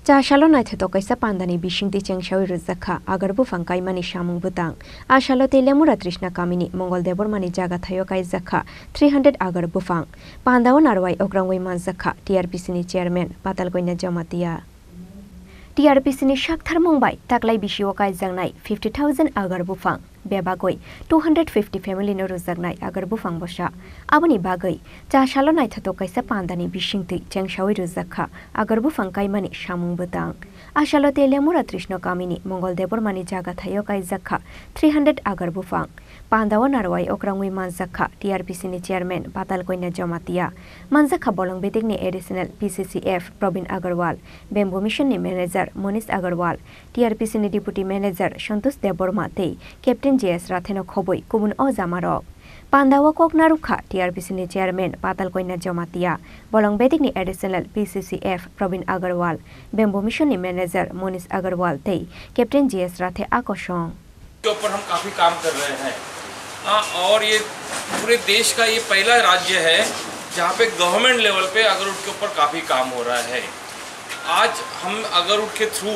Chashalo naitho kaisa pandani bishingti chengshawi ruzakha agarbu fangkai mani shamung butang ashalo telemura trishna kamini mongol debor mani jaga thayo kai zakha 300 agarbu fang pandawa narwai okrangwai man zakha TRPC ni chairman patalgoina jamatia TRPC ni shakthar mumbai taklai bishiwo kai jangnai 50000 agarbu fang bebagoi 250 family no rujaknai agarbu fang bosa aboni bagai chashalo naitho kaisa pandani bishingti chengshawi rujakha agarbu fangkai mani shamung butang ashalo telemura trishna kamini mongol debor mani jaga thayo kai zakha 300 agarbu fang pandawa narwai okrangwi manjakha TRPC ni chairman patalgoina jamatia manjakha bolong bedek ni additional PCCF Probin Agarwal Bamboo Mission ni manager Monish Agarwal TRPC ni deputy manager Santosh Deborma tei Captain JS Ratheno khoboi kubun o jamarok Pandawa Koknarukha TRPC ni chairman patalgoina jamatia bolong bedek ni additional PCCF Probin Agarwal Bamboo Mission ni manager Monish Agarwal tei Captain JS Rathe आकोशों के ऊपर हम काफ़ी काम कर रहे हैं और ये पूरे देश का ये पहला राज्य है जहाँ पे गवर्नमेंट लेवल पे अगरवुड के ऊपर काफ़ी काम हो रहा है। आज हम अगरवुड के थ्रू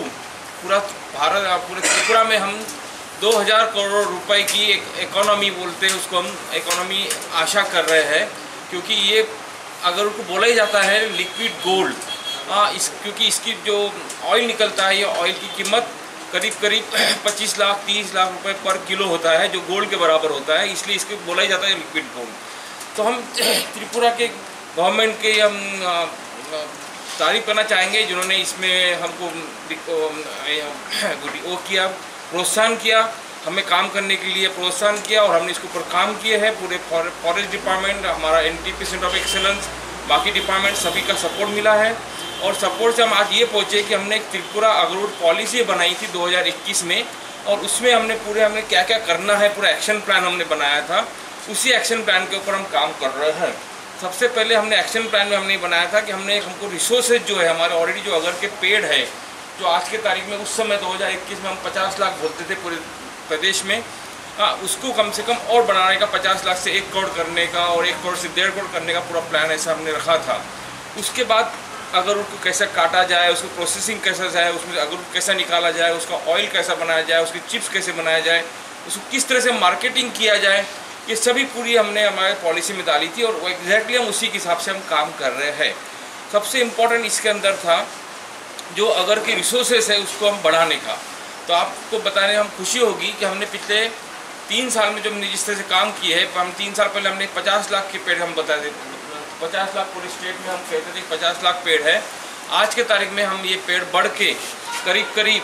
पूरे त्रिपुरा में हम 2000 करोड़ रुपए की एक इकोनॉमी बोलते हैं उसको हम इकोनॉमी आशा कर रहे हैं क्योंकि ये अगरवुड को बोला ही जाता है लिक्विड गोल्ड। क्योंकि इसकी जो ऑयल निकलता है ये ऑयल की कीमत करीब 25 लाख 30 लाख रुपए पर किलो होता है जो गोल्ड के बराबर होता है, इसलिए इसको बोला ही जाता है लिक्विड गोल्ड। तो हम त्रिपुरा के गवर्नमेंट के हम तारीफ करना चाहेंगे जिन्होंने इसमें हमको वो किया, प्रोत्साहन किया, हमें काम करने के लिए प्रोत्साहन किया और हमने इसके ऊपर काम किए हैं। पूरे फॉरेस्ट डिपार्टमेंट, हमारा NTP सेंटर ऑफ एक्सेलेंस, बाकी डिपार्टमेंट सभी का सपोर्ट मिला है और सपोर्ट से हम आज ये पहुँचे कि हमने एक त्रिपुरा अगरवुड पॉलिसी बनाई थी 2021 में और उसमें हमने क्या क्या करना है पूरा एक्शन प्लान हमने बनाया था। उसी एक्शन प्लान के ऊपर हम काम कर रहे हैं। सबसे पहले हमने एक्शन प्लान में हमने बनाया था कि हमको रिसोर्सेज जो है हमारे ऑलरेडी जो अगर के पेड़ है जो आज के तारीख में उस समय 2021 में हम 50 लाख बोलते थे पूरे प्रदेश में, उसको कम से कम और बढ़ाने का 50 लाख से 1 करोड़ करने का और 1 करोड़ से 1.5 करोड़ करने का पूरा प्लान ऐसा हमने रखा था। उसके बाद अगरवुड को कैसे काटा जाए, उसको प्रोसेसिंग कैसा जाए, उसमें अगरवुड कैसा निकाला जाए, उसका ऑयल कैसा बनाया जाए, उसकी चिप्स कैसे बनाया जाए, उसको किस तरह से मार्केटिंग किया जाए, ये सभी पूरी हमने हमारे पॉलिसी में डाली थी और एग्जैक्टली हम उसी के हिसाब से हम काम कर रहे हैं। सबसे इम्पोर्टेंट इसके अंदर था जो अगर के रिसोर्सेस है उसको हम बढ़ाने का। तो आपको बताने हम खुशी होगी कि हमने पिछले 3 साल में जो हमने जिस तरह से काम किए हैं, हम 3 साल पहले हमने 50 लाख के पेड़ हम बताए थे, 50 लाख पूरे स्टेट में हम कहते थे 50 लाख पेड़ है। आज के तारीख में हम ये पेड़ बढ़ के करीब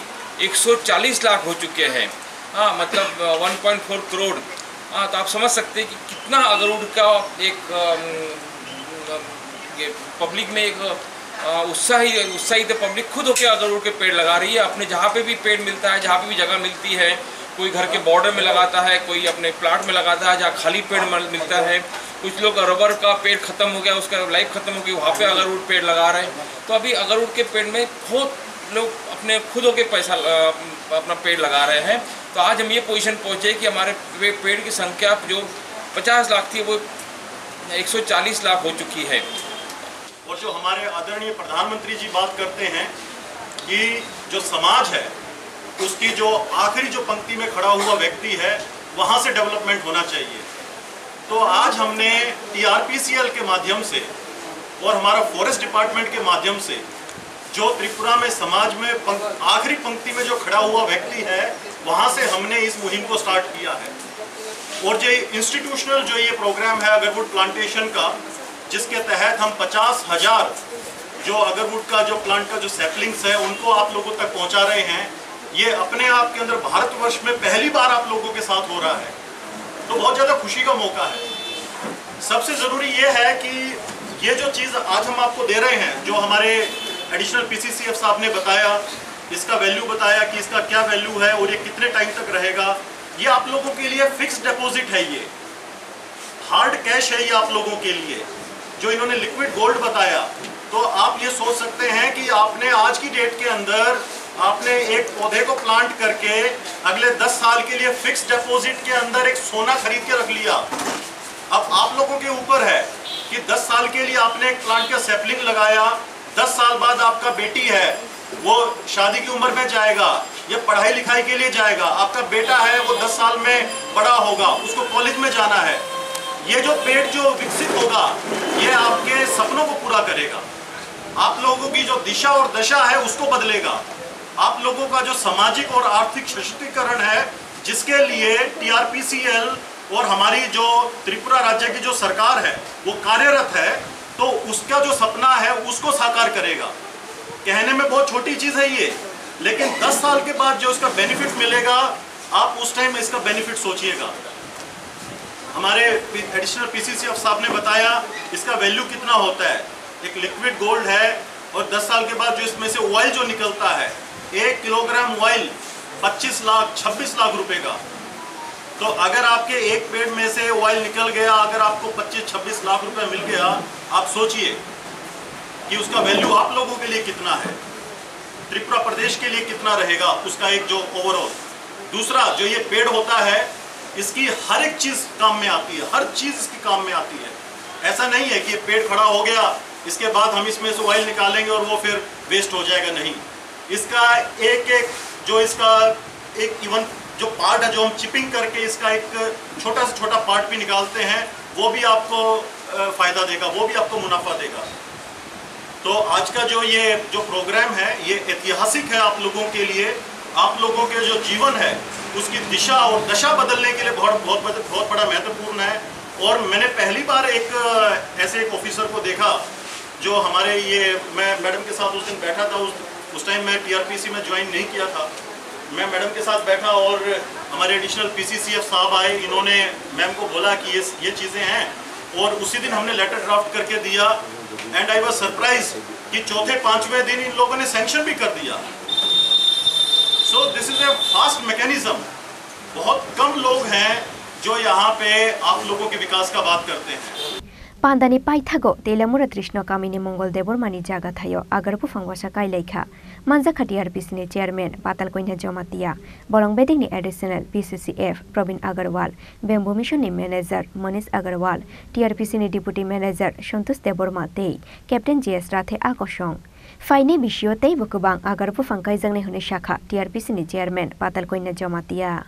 140 लाख हो चुके हैं। मतलब 1.4 करोड़। तो आप समझ सकते हैं कि कितना अगरवुड का एक पब्लिक में एक उत्साहित पब्लिक खुद होकर अगरवुड के पेड़ लगा रही है। अपने जहाँ पे भी पेड़ मिलता है, जहाँ पे भी जगह मिलती है, कोई घर के बॉर्डर में लगाता है, कोई अपने प्लाट में लगाता है जहाँ खाली पेड़ मिलता है। कुछ लोग रबर का पेड़ ख़त्म हो गया, उसका लाइफ ख़त्म हो गई, वहाँ पे अगरवुड पेड़ लगा रहे हैं। तो अभी अगरवुड के पेड़ में बहुत लोग अपने खुद होकर पैसा अपना पेड़ लगा रहे हैं। तो आज हम ये पोजीशन पहुँचे कि हमारे पेड़ की संख्या जो 50 लाख थी वो 140 लाख हो चुकी है। और जो हमारे आदरणीय प्रधानमंत्री जी बात करते हैं कि जो समाज है उसकी जो आखिरी जो पंक्ति में खड़ा हुआ व्यक्ति है वहाँ से डेवलपमेंट होना चाहिए। तो आज हमने TRPCL के माध्यम से और हमारा फॉरेस्ट डिपार्टमेंट के माध्यम से जो त्रिपुरा में समाज में आखिरी पंक्ति में जो खड़ा हुआ व्यक्ति है वहाँ से हमने इस मुहिम को स्टार्ट किया है। और जो इंस्टीट्यूशनल जो ये प्रोग्राम है अगरवुड प्लांटेशन का, जिसके तहत हम 50,000 जो अगरवुड का जो प्लांट का जो सैपलिंग्स है उनको आप लोगों तक पहुँचा रहे हैं, ये अपने आप के अंदर भारतवर्ष में पहली बार आप लोगों के साथ हो रहा है। तो बहुत ज़्यादा खुशी का मौका है। सबसे ज़रूरी ये है कि ये जो चीज़ आज हम आपको दे रहे हैं, जो हमारे एडिशनल PCCF साहब ने बताया, इसका वैल्यू बताया कि इसका क्या वैल्यू है और ये कितने टाइम तक रहेगा, ये आप लोगों के लिए फिक्स्ड डिपॉजिट है, ये हार्ड कैश है, ये आप लोगों के लिए। जो इन्होंने लिक्विड गोल्ड बताया, तो आप ये सोच सकते हैं कि आपने आज की डेट के अंदर आपने एक पौधे को प्लांट करके अगले 10 साल के लिए फिक्स डिपॉजिट के अंदर एक सोना खरीद के रख लिया। अब आप लोगों के ऊपर है कि 10 साल के लिए आपने एक प्लांट का सैपलिंग लगाया, 10 साल बाद आपका बेटी है वो शादी की उम्र में जाएगा या पढ़ाई लिखाई के लिए जाएगा। आपका बेटा है वो 10 साल में बड़ा होगा, उसको कॉलेज में जाना है। ये जो पेड़ जो विकसित होगा ये आपके सपनों को पूरा करेगा, आप लोगों की जो दिशा और दशा है उसको बदलेगा। आप लोगों का जो सामाजिक और आर्थिक सशक्तिकरण है, जिसके लिए TRPCL और हमारी जो त्रिपुरा राज्य की जो सरकार है वो कार्यरत है, तो उसका जो सपना है उसको साकार करेगा। कहने में बहुत छोटी चीज़ है ये, लेकिन 10 साल के बाद जो इसका बेनिफिट मिलेगा, आप उस टाइम इसका बेनिफिट सोचिएगा। हमारे एडिशनल PCCF साहब ने बताया इसका वैल्यू कितना होता है। एक लिक्विड गोल्ड है और 10 साल के बाद जो इसमें से ऑयल जो निकलता है, 1 किलोग्राम ऑयल 25 लाख 26 लाख रुपए का। तो अगर आपके एक पेड़ में से ऑयल निकल गया, अगर आपको 25-26 लाख रुपए मिल गया, आप सोचिए कि उसका वैल्यू आप लोगों के लिए कितना है, त्रिपुरा प्रदेश के लिए कितना रहेगा उसका एक जो ओवरऑल। दूसरा, जो ये पेड़ होता है इसकी हर एक चीज़ काम में आती है, हर चीज़ इसकी काम में आती है। ऐसा नहीं है कि ये पेड़ खड़ा हो गया इसके बाद हम इसमें से ऑयल निकालेंगे और वो फिर वेस्ट हो जाएगा, नहीं। इसका एक एक जो इसका एक इवन जो पार्ट है, जो हम चिपिंग करके इसका एक छोटा से छोटा पार्ट भी निकालते हैं, वो भी आपको फ़ायदा देगा, वो भी आपको मुनाफा देगा। तो आज का ये जो प्रोग्राम है ये ऐतिहासिक है आप लोगों के लिए। आप लोगों के जो जीवन है उसकी दिशा और दशा बदलने के लिए बहुत बड़ा महत्वपूर्ण है। और मैंने पहली बार ऐसे एक ऑफिसर को देखा जो हमारे मैं मैडम के साथ उस दिन बैठा था। उस टाइम मैं TRPC में ज्वाइन नहीं किया था। मैं मैडम के साथ बैठा और हमारे एडिशनल PCCF साहब आए, इन्होंने मैम को बोला कि ये चीज़ें हैं, और उसी दिन हमने लेटर ड्राफ्ट करके दिया। एंड आई वाज सरप्राइज कि चौथे 5वें दिन इन लोगों ने सैंक्शन भी कर दिया। So this is a fast mechanism. बहुत कम लोग हैं जो यहाँ पे आप लोगों के विकास का बात करते हैं। पांदानी पाइथागो तेलामुरा तृष्ण कामिनी मंगल देबरमानी जागा थायो आगरबु फंगवासा काइलाइखा मानजाखा TRPC नि चेयरमैन पातालकोइना जमातिया बरंगबेदिनी additional PCCF Pravin Agarwal, bamboo mission नि मैनेजर मनीष अग्रवाल, TRPC नि डिप्यूटी मैनेजर संतोष देबरमा तेई कैप्टन JS राथे आकर्षण फाइने बिशियो तेई बुकुबां आगरबु फंकाइजंगने हुने शाखा TRPC नि chairman Patalkoina Jamatia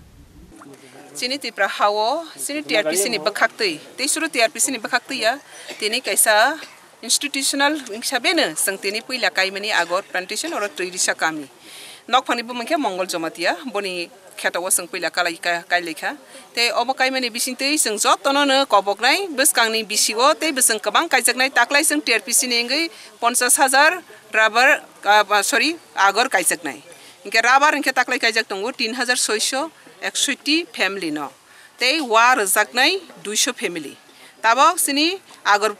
Sini tipra hawo, sini TRPC ni bakakti. Tei suru TRPC ni bakakti ya. Tini kaisa institutional sabena sang tini puila kaimani agor plantation or tridisha kami. Nok phani bu mangkha Mongol Jamatia boni khatawa sang puila kailekha. Te obo kaimani bising tei sang jot tono ne koboknai beskangni bisiwo tei besang kabang kaijaknai taklai sang TRPC ni ngai 50,000 rubber agor kaijaknai. Inke rubber inke taklai kaijak tongo 3,661 family no. They war zagnai 200 family. Tabak sini agar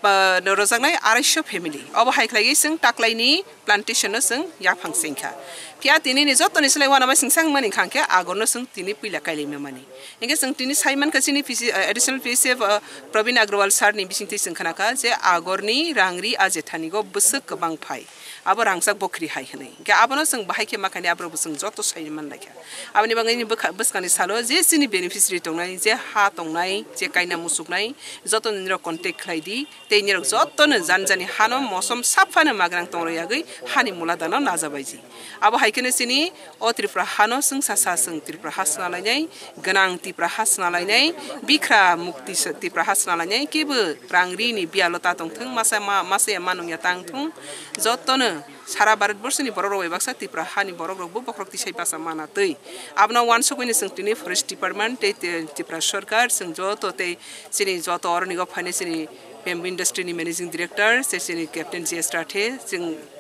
rozagnai 200 family. Obo haiklai sing taklai ni plantation no sing yapang singka. Pia tini ni jot toni selai wana ma singsang mani khangke agor no sing tini puila kaile me mani. Inge sing tini Simon kasini additional PCF Praveen Agrawal sir ni bising ti sing khanaka je agor ni rangri ajethani go busuk kabang phai. Abo rangsak bokri hai hanai ke abono sing bahai ke makani abro busung joto saiman lakha abani bangani buskani salo je sini beneficiary tongnai je ha tongnai je kaina musuknai joto niro contact khlaidi te niro joto ne janjani hano mosom sapfane magrang tongrayagi hani muladano najabaiji abo haikene sini o Tripura hano sing sasa sing Tripura hasna lainai ganang Tripura hasna lainai bikra mukti Tripura hasna lainai kebu rangri ni bialota tongthung masa manung ya tangthung joto ne Sara Bharat Borsh ni borok rok baksa Tripura hani borok rok bo bokrok tisai pasa mana tei abna wan sokoni sing tini forest department te Tripura sarkar sing joto te sini joto orni go phane sini bamboo industry ni managing director sini captain JS Rathe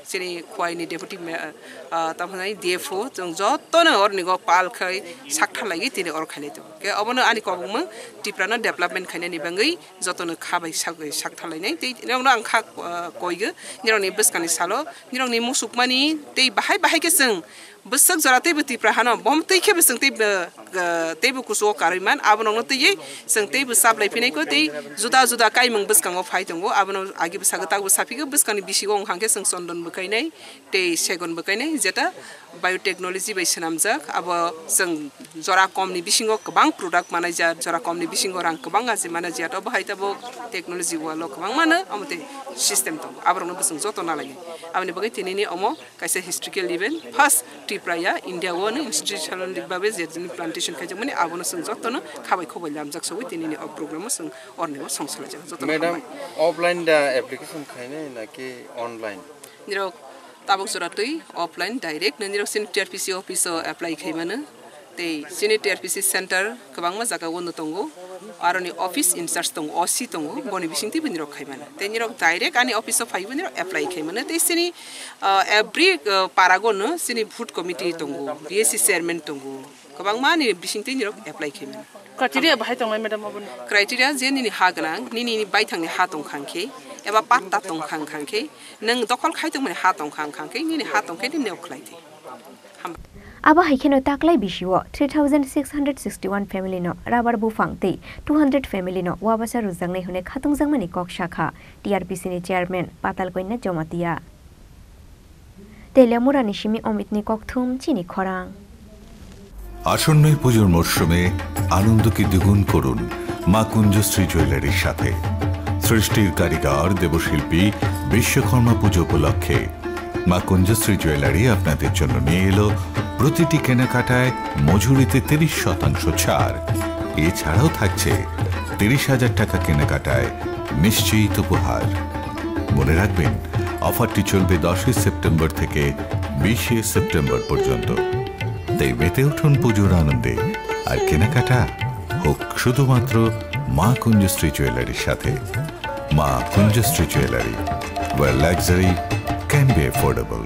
sini khwai ni deputy tamhanai DFO jong joto na orni go pal khai sakha lagi tini or khale to ke abono ani ko bung Tripura na development khane ni bangai joto na khabai sakha lai nei te nong ang kha koige nirong ni buskani salo nirong ni musukmani te bahai ke sing busak jarate Tripura hano bom te ke besang te bu kuso kariman abono te ye sing te bu sab lai pinai ko te juda kai mung buskango phai tongo abono agi busagata bu sapi ke buskani bisigo khangke sing sondon bakainai tei segon bakainai jeta biotechnology bai sanamjak abo जों जरा कमनि बिसिङाव गोबां product मानाय जा जरा कमनि बिसिङाव रां गोबां आजि माने जियाथ' बाहायताबो टेक्नोलॉजी वालो गोबां माने अमते सिस्टेम दं आबरनो बसं जतो नालाय आबनि बगै तिनिनि अमो कायसे हिस्ट्रिकल इवेंट फर्स्ट टिप्राया इंडिया वन इंस्टीट्यूशनल बाबे जेजनि प्लांटेशन खायजों माने आबनो जों जतोनो खाबाय खबाय लामजाक सबै तिनिनि प्रोग्राम जों अर्नेबो संसला जा जतो मैडम ऑफलाइन दा एप्लीकेशन खायने नाकि ऑनलाइन निरो ताबुक जरातै ऑफलाइन डाइरेक्ट निरो सिन टीआरपीसी ऑफिस अप्लाई खायमानो ते सिनि टीआरपीसी सेंटर गोबां मा जागा वनो दंगो आरोनि ऑफिस इंचार्ज दं ओसी दंगो बनि बिसिंति बिनिरो खायमानो ते निरो डाइरेक्ट आनि ऑफिस अफ फाइव निरो अप्लाई खायमानो ते सिनि एवरी पारागोनो सिनि फूड कमिटी दंगो बीएससी चेयरमैन दंगो गोबां मानि बिसिंति निरो अप्लाई खायमानो क्राइटेरिया बाहाय दंलाय मैडम अबन क्राइटेरिया जे निनि हा गोनां निनि बायथांनि हा दं खांखे एबा पाट्टा दं खांखे नों दखल खायदों माने हा दं खांखे निनि हा दंखे नि नेव खलायथे Aba haikeno taklai bishiwo 3661 family no rabar bufang te 200 family no wabasa rujangnai hune khatungjangmani kok shakha TRPC ni chairman patal koina jomatia telemura nishimi omitni kokthum chini khorang আসন্ন পুজোর মরশুমে আনন্দকে দ্বিগুণ করুন মা কুঞ্জশ্রী জুয়েলারির সাথে সৃষ্টির কারিগর দেবশিল্পী বিশ্বকর্মা পুজো উপলক্ষে মা কুঞ্জশ্রী জুয়েলারি আপনাদের জন্য নিয়ে এলো প্রতিটি কেনাকাটায় মজুরিতে 30% ছাড় এছাড়াও থাকছে 30,000 টাকা কেনাকাটায় নিশ্চিত উপহার মনে রাখবেন অফারটি চলবে 10 সেপ্টেম্বর থেকে 20 সেপ্টেম্বর পর্যন্ত তাই মেতে উঠুন পুজোর আনন্দে আর কেনাকাটা হোক শুধুমাত্র মা কুঞ্জশ্রী জুয়েলারির সাথে মা কুঞ্জশ্রী jewellery where luxury can be affordable